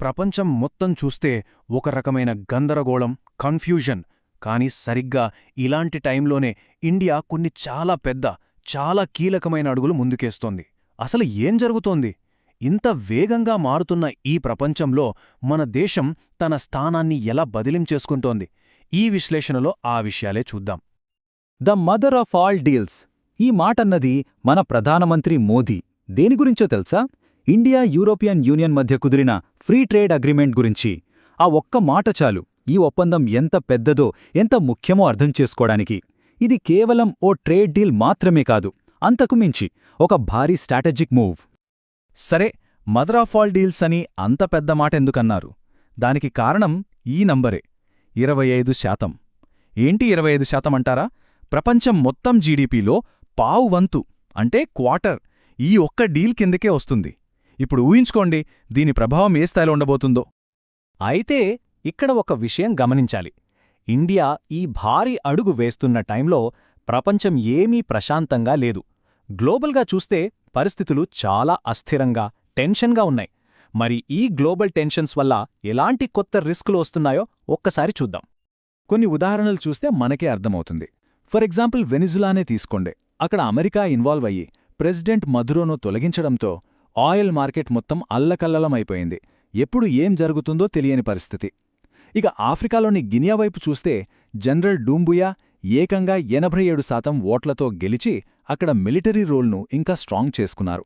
ప్రపంచం మొత్తం చూస్తే ఒక రకమైన గందరగోళం, కన్ఫ్యూజన్. కాని సరిగ్గా ఇలాంటి టైంలోనే ఇండియా కొన్ని చాలా పెద్ద, చాలా కీలకమైన అడుగులు ముందుకేస్తోంది. అసలు ఏం జరుగుతోంది? ఇంత వేగంగా మారుతున్న ఈ ప్రపంచంలో మన దేశం తన స్థానాన్ని ఎలా బదిలించేసుకుంటోంది? ఈ విశ్లేషణలో ఆ విషయాలే చూద్దాం. The mother of all deals ఈ మాటన్నది మన ప్రధానమంత్రి మోదీ. దేని గురించో తెలుసా? ఇండియా యూరోపియన్ యూనియన్ మధ్య కుదిరిన ఫ్రీ ట్రేడ్ అగ్రిమెంట్ గురించి. ఆ ఒక్క మాట చాలు ఈ ఒప్పందం ఎంత పెద్దదో, ఎంత ముఖ్యమో అర్థం చేసుకోవడానికి. ఇది కేవలం ఓ ట్రేడ్ డీల్ మాత్రమే కాదు, అంతకు మించి ఒక భారీ స్ట్రాటజిక్ మూవ్. సరే, మదర్ ఆఫ్ ఆల్ డీల్స్ అని అంత పెద్ద మాట ఎందుకన్నారు? దానికి కారణం ఈ నంబరే, 25%. ఏంటి 25% అంటారా? ప్రపంచం మొత్తం జీడీపీలో పావు వంతు, అంటే క్వార్టర్, ఈ ఒక్క డీల్ కిందకే వస్తుంది. ఇప్పుడు ఊహించుకోండి దీని ప్రభావం ఏ స్థాయిలో ఉండబోతుందో. అయితే ఇక్కడ ఒక విషయం గమనించాలి. ఇండియా ఈ భారీ అడుగు వేస్తున్న టైంలో ప్రపంచం ఏమీ ప్రశాంతంగా లేదు. గ్లోబల్గా చూస్తే పరిస్థితులు చాలా అస్థిరంగా, టెన్షన్గా ఉన్నాయి. మరి ఈ గ్లోబల్ టెన్షన్స్ వల్ల ఎలాంటి కొత్త రిస్కులు వస్తున్నాయో ఒక్కసారి చూద్దాం. కొన్ని ఉదాహరణలు చూస్తే మనకే అర్థమవుతుంది. ఫర్ ఎగ్జాంపుల్ వెనిజులానే తీసుకోండి. అక్కడ అమెరికా ఇన్వాల్వ్ అయ్యి ప్రెసిడెంట్ మదురోను తొలగించడంతో ఆయిల్ మార్కెట్ మొత్తం అల్లకల్లలమైపోయింది. ఎప్పుడు ఏం జరుగుతుందో తెలియని పరిస్థితి. ఇక ఆఫ్రికాలోని గినియా వైపు చూస్తే జనరల్ డూంబుయా ఏకంగా 87% ఓట్లతో గెలిచి అక్కడ మిలిటరీ రోల్ను ఇంకా స్ట్రాంగ్ చేసుకున్నారు.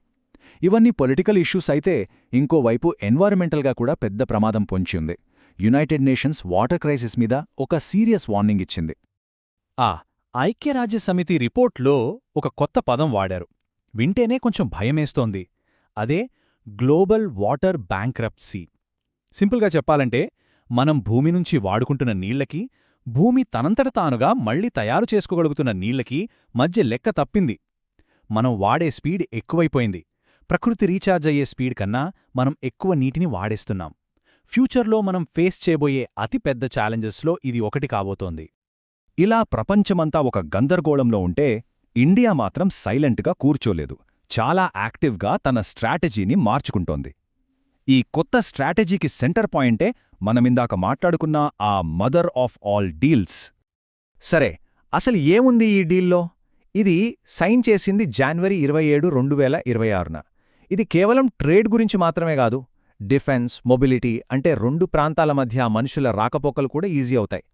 ఇవన్నీ పొలిటికల్ ఇష్యూస్ అయితే, ఇంకోవైపు ఎన్వైరన్మెంటల్గా కూడా పెద్ద ప్రమాదం పొంచి ఉంది. యునైటెడ్ నేషన్స్ వాటర్ క్రైసిస్ మీద ఒక సీరియస్ వార్నింగ్ ఇచ్చింది. ఐక్యరాజ్యసమితి రిపోర్ట్లో ఒక కొత్త పదం వాడారు. వింటేనే కొంచెం భయమేస్తోంది. అదే గ్లోబల్ వాటర్ బ్యాంక్రప్ట్సీ. సింపుల్గా చెప్పాలంటే, మనం భూమి నుంచి వాడుకుంటున్న నీళ్లకి, భూమి తనంతట తానుగా మళ్లీ తయారు చేసుకోగలుగుతున్న నీళ్లకి మధ్య లెక్క తప్పింది. మనం వాడే స్పీడ్ ఎక్కువైపోయింది. ప్రకృతి రీఛార్జ్ అయ్యే స్పీడ్ కన్నా మనం ఎక్కువ నీటిని వాడేస్తున్నాం. ఫ్యూచర్లో మనం ఫేస్ చేయబోయే అతిపెద్ద ఛాలెంజెస్లో ఇది ఒకటి కాబోతోంది. ఇలా ప్రపంచమంతా ఒక గందరగోళంలో ఉంటే, ఇండియా మాత్రం సైలెంట్గా కూర్చోలేదు. చాలా యాక్టివ్గా తన స్ట్రాటజీని మార్చుకుంటోంది. ఈ కొత్త స్ట్రాటజీకి సెంటర్ పాయింటే మనమిందాక మాట్లాడుకున్న ఆ మదర్ ఆఫ్ ఆల్ డీల్స్. సరే, అసలు ఏముంది ఈ డీల్లో? ఇది సైన్ చేసింది జనవరి 27, 2026న. ఇది కేవలం ట్రేడ్ గురించి మాత్రమే కాదు. డిఫెన్స్, మొబిలిటీ, అంటే రెండు ప్రాంతాల మధ్య మనుషుల రాకపోకలు కూడా ఈజీ అవుతాయి.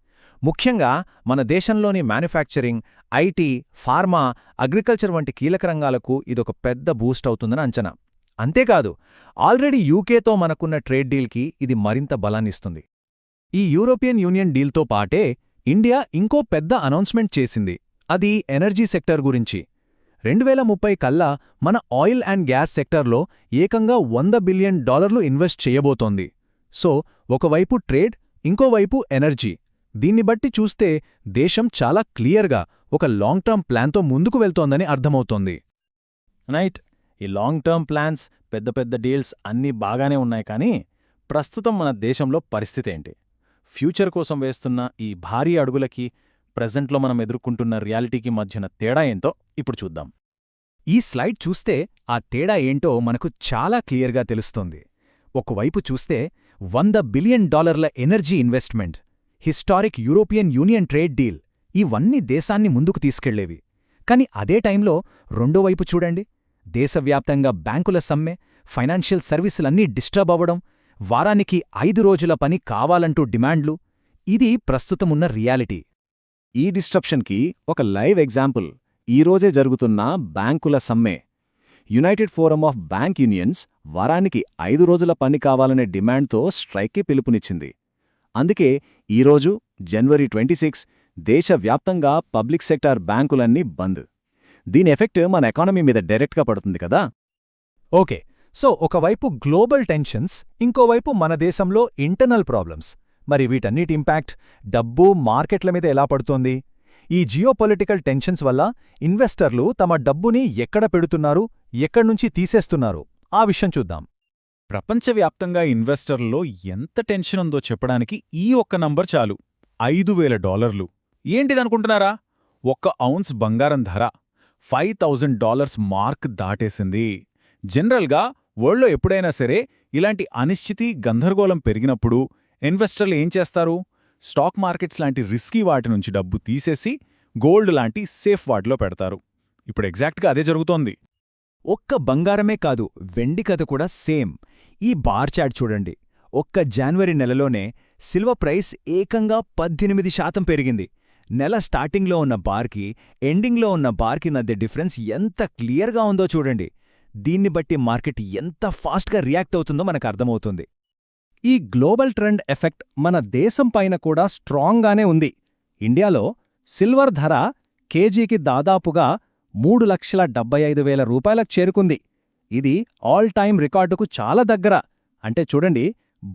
ముఖ్యంగా మన దేశంలోని మ్యానుఫ్యాక్చరింగ్, ఐటీ, ఫార్మా, అగ్రికల్చర్ వంటి కీలక రంగాలకు ఇదొక పెద్ద బూస్ట్ అవుతుందని అంచనా. అంతేకాదు, ఆల్రెడీ యూకేతో మనకున్న ట్రేడ్ డీల్కి ఇది మరింత బలాన్నిస్తుంది. ఈ యూరోపియన్ యూనియన్ డీల్తో పాటే ఇండియా ఇంకో పెద్ద అనౌన్స్మెంట్ చేసింది. అది ఎనర్జీ సెక్టర్ గురించి. 2030 కల్లా మన ఆయిల్ అండ్ గ్యాస్ సెక్టర్లో ఏకంగా $100 బిలియన్ ఇన్వెస్ట్ చేయబోతోంది. సో, ఒకవైపు ట్రేడ్, ఇంకోవైపు ఎనర్జీ. దీన్ని బట్టి చూస్తే దేశం చాలా క్లియర్గా ఒక లాంగ్ టర్మ్ ప్లాన్తో ముందుకు వెళ్తోందని అర్థమవుతోంది. రైట్, ఈ లాంగ్ టర్మ్ ప్లాన్స్, పెద్ద పెద్ద డీల్స్ అన్నీ బాగానే ఉన్నాయి. కానీ ప్రస్తుతం మన దేశంలో పరిస్థితేంటి? ఫ్యూచర్ కోసం వేస్తున్న ఈ భారీ అడుగులకి, ప్రెజెంట్లో మనం ఎదుర్కొంటున్న రియాలిటీకి మధ్యన తేడా ఏంటో ఇప్పుడు చూద్దాం. ఈ స్లైడ్ చూస్తే ఆ తేడా ఏంటో మనకు చాలా క్లియర్గా తెలుస్తోంది. ఒకవైపు చూస్తే $100 billion energy investment, historic European union trade deal, ఇవన్నీ దేశాన్ని ముందుకు తీసుకెళ్లేవి. కాని అదే టైంలో రెండోవైపు చూడండి, దేశవ్యాప్తంగా బ్యాంకుల సమ్మె, ఫైనాన్షియల్ సర్వీసులన్నీ డిస్టర్బ్ అవ్వడం, వారానికి 5 రోజుల పని కావాలంటూ డిమాండ్లు. ఇది ప్రస్తుతమున్న రియాలిటీ. ఈ డిస్ట్రప్షన్కి ఒక లైవ్ ఎగ్జాంపుల్ ఈరోజే జరుగుతున్న బ్యాంకుల సమ్మె. United forum of bank unions వారానికి 5 రోజుల పని కావాలనే డిమాండ్తో స్ట్రైక్కి పిలుపునిచ్చింది. అందుకే ఈరోజు జనవరి 26 దేశవ్యాప్తంగా పబ్లిక్ సెక్టార్ బ్యాంకులన్నీ బంద్. దీని ఎఫెక్ట్ మన ఎకానమీ మీద డైరెక్ట్గా పడుతుంది కదా. ఓకే, సో ఒకవైపు గ్లోబల్ టెన్షన్స్, ఇంకోవైపు మన దేశంలో ఇంటర్నల్ ప్రాబ్లమ్స్. మరి వీటన్నిటి ఇంపాక్ట్ డబ్బు, మార్కెట్ల మీద ఎలా పడుతోంది? ఈ జియోపొలిటికల్ టెన్షన్స్ వల్ల ఇన్వెస్టర్లు తమ డబ్బుని ఎక్కడ పెడుతున్నారు, ఎక్కడ్నుంచి తీసేస్తున్నారు, ఆ విషయం చూద్దాం. ప్రపంచవ్యాప్తంగా ఇన్వెస్టర్లలో ఎంత టెన్షన్ ఉందో చెప్పడానికి ఈ ఒక్క నంబర్ చాలు, $5,000. ఏంటిదనుకుంటున్నారా? 1 ఔన్స్ బంగారం ధర $5,000 మార్క్ దాటేసింది. జనరల్గా వరల్డ్లో ఎప్పుడైనా సరే ఇలాంటి అనిశ్చితి గందరగోళం పెరిగినప్పుడు ఇన్వెస్టర్లు ఏం చేస్తారు? స్టాక్ మార్కెట్స్ లాంటి రిస్కీ వాటి నుంచి డబ్బు తీసేసి గోల్డ్ లాంటి సేఫ్ వాటిలో పెడతారు. ఇప్పుడు ఎగ్జాక్ట్గా అదే జరుగుతోంది. ఒక్క బంగారమే కాదు, వెండి కథ కూడా సేమ్. ఈ బార్ చార్ట్ చూడండి. ఒక్క జనవరి నెలలోనే సిల్వర్ ప్రైస్ ఏకంగా 18% పెరిగింది. నెల స్టార్టింగ్లో ఉన్న బార్కి ఎండింగ్లో ఉన్న బార్కి మధ్య డిఫరెన్స్ ఎంత క్లియర్గా ఉందో చూడండి. దీన్ని బట్టి మార్కెట్ ఎంత ఫాస్ట్గా రియాక్ట్ అవుతుందో మనకు అర్థమవుతుంది. ఈ గ్లోబల్ ట్రెండ్ ఎఫెక్ట్ మన దేశం పైన కూడా స్ట్రాంగ్గానే ఉంది. ఇండియాలో సిల్వర్ ధర కేజీకి దాదాపుగా 3,75,000 రూపాయలకు చేరుకుంది. ఇది ఆల్ టైమ్ రికార్డుకు చాలా దగ్గర. అంటే చూడండి,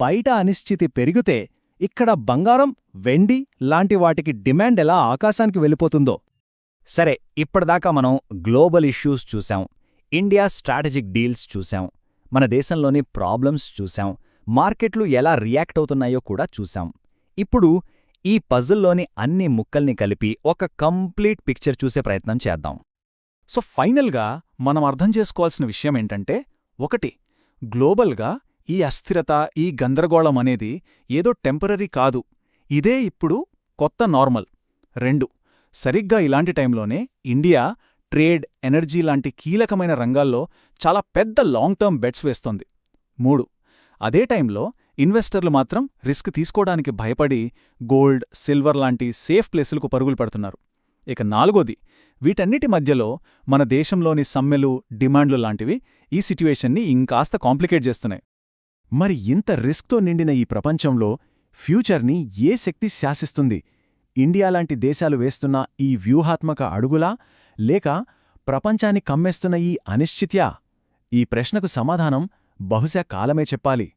బయట అనిశ్చితి పెరిగితే ఇక్కడ బంగారం, వెండి లాంటి వాటికి డిమాండ్ ఎలా ఆకాశానికి వెళ్ళిపోతుందో. సరే, ఇప్పటిదాకా మనం గ్లోబల్ ఇష్యూస్ చూశాం, ఇండియా స్ట్రాటజిక్ డీల్స్ చూశాం, మన దేశంలోని ప్రాబ్లమ్స్ చూశాం, మార్కెట్లు ఎలా రియాక్ట్ అవుతున్నాయో కూడా చూశాం. ఇప్పుడు ఈ పజిల్లోని అన్ని ముక్కల్ని కలిపి ఒక కంప్లీట్ పిక్చర్ చూసే ప్రయత్నం చేద్దాం. సో ఫైనల్గా మనం అర్థం చేసుకోవాల్సిన విషయమేంటంటే, 1 గ్లోబల్గా ఈ అస్థిరత, ఈ గందరగోళం అనేది ఏదో టెంపరరీ కాదు, ఇదే ఇప్పుడు కొత్త నార్మల్. 2 సరిగ్గా ఇలాంటి టైంలోనే ఇండియా ట్రేడ్, ఎనర్జీ లాంటి కీలకమైన రంగాల్లో చాలా పెద్ద లాంగ్ టర్మ్ బెట్స్ వేస్తోంది. 3 అదే టైంలో ఇన్వెస్టర్లు మాత్రం రిస్క్ తీసుకోవడానికి భయపడి గోల్డ్, సిల్వర్ లాంటి సేఫ్ ప్లేసులకు పరుగులు పెడుతున్నారు. ఇక 4 వీటన్నిటి మధ్యలో మన దేశంలోని సమ్మెలు, డిమాండ్లు లాంటివి ఈ సిట్యుయేషన్ని ఇంకాస్త కాంప్లికేట్ చేస్తున్నాయి. మరి ఇంత రిస్క్తో నిండిన ఈ ప్రపంచంలో ఫ్యూచర్ని ఏ శక్తి శాసిస్తుంది? ఇండియా లాంటి దేశాలు వేస్తున్న ఈ వ్యూహాత్మక అడుగులా, లేక ప్రపంచాన్ని కమ్మేస్తున్న ఈ అనిశ్చిత్యా? ఈ ప్రశ్నకు సమాధానం బహుశా కాలమే చెప్పాలి.